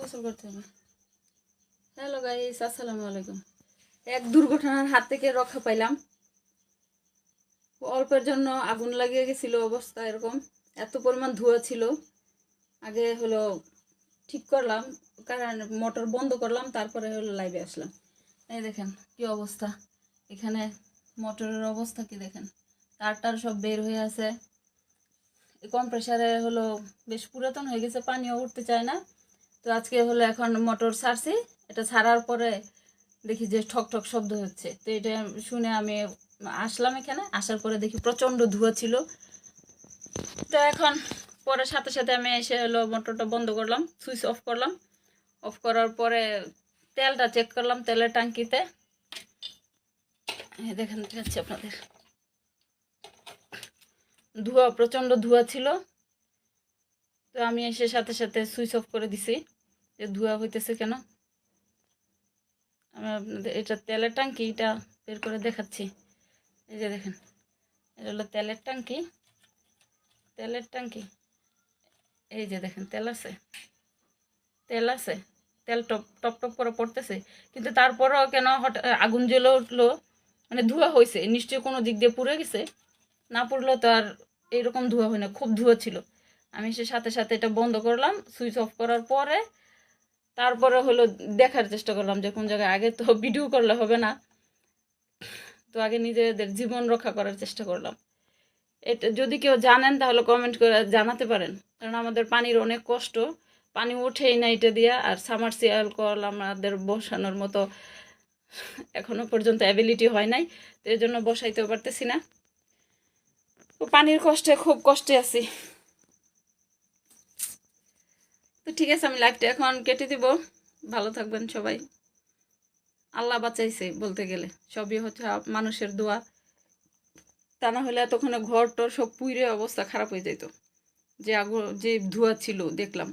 গোসল করতে হবে। হ্যালো গাইস, আসসালামু আলাইকুম। এক দুর্ঘটনার হাত থেকে রক্ষা পাইলাম। অল্পের জন্য আগুন লাগিয়ে গেছিল, অবস্থা এরকম, এত পরিমাণ ধোঁয়া ছিল। আগে হলো ঠিক করলাম, কারণ মোটর বন্ধ করলাম, তারপরে হলো লাইভে আসলাম। এই দেখেন কি অবস্থা, এখানে মোটরের অবস্থা কি দেখেন, তার সব বের হয়ে আছে। কম্প্রেসারে হলো বেশ পুরাতন হয়ে গেছে, পানিও উঠতে চায় না। তো আজকে হলো এখন মোটর ছাড়ছি, এটা ছাড়ার পরে দেখি যে ঠক ঠক শব্দ হচ্ছে। তো এটা শুনে আমি আসলাম, এখানে আসার পরে দেখি প্রচণ্ড ধোঁয়া ছিল। তো এখন পরে সাথে সাথে আমি এসে হলো মোটরটা বন্ধ করলাম, সুইচ অফ করলাম। অফ করার পরে তেলটা চেক করলাম তেলের ট্যাঙ্কিতে। দেখেন দেখাচ্ছি আপনাদের, ধোঁয়া, প্রচণ্ড ধোঁয়া ছিল। তো আমি এসে সাথে সাথে সুইচ অফ করে দিছি, যে ধোঁয়া হইতেছে কেন। আমি আপনাদের এটা তেলের ট্যাঙ্কি, এটা বের করে দেখাচ্ছি। এই যে দেখেন, এটা হলো তেলের ট্যাঙ্কি। তেলের ট্যাঙ্কি, এই যে দেখেন তেল আছে, তেল আছে, তেল টপ টপ টপ করে পড়তেছে। কিন্তু তারপরেও কেন হঠাৎ আগুন জ্বলে উঠলো, মানে ধোঁয়া হয়েছে, নিশ্চয়ই কোনো দিক দিয়ে পুড়ে গেছে। না পুড়লে তো আর এইরকম ধোঁয়া হয় না, খুব ধোঁয়া ছিল। আমি সে সাথে সাথে এটা বন্ধ করলাম, সুইচ অফ করার পরে তারপরে হলো দেখার চেষ্টা করলাম যে কোন জায়গায়। আগে তো ভিডিও করলে হবে না, তো আগে নিজেদের জীবন রক্ষা করার চেষ্টা করলাম। এটা যদি কেউ জানেন তাহলে কমেন্ট করে জানাতে পারেন, কারণ আমাদের পানির অনেক কষ্ট, পানি ওঠেই না এটা দিয়া। আর সামারসিবল কল আমাদের বসানোর মতো এখনো পর্যন্ত অ্যাবিলিটি হয় নাই, তো এই জন্য বসাইতেও পারতেছি না। তো পানির কষ্টে খুব কষ্টে আছি। তো ঠিক আছে, আমি লাইভটা এখন কেটে দিব। ভালো থাকবেন সবাই। আল্লাহ বাঁচাইছে বলতে গেলে, সবই হচ্ছে মানুষের দোয়া। তা না হলে এতক্ষণে ঘর টর সব পুইরে অবস্থা খারাপ হয়ে যেত, যে আগুন যে ধোঁয়া ছিল দেখলাম।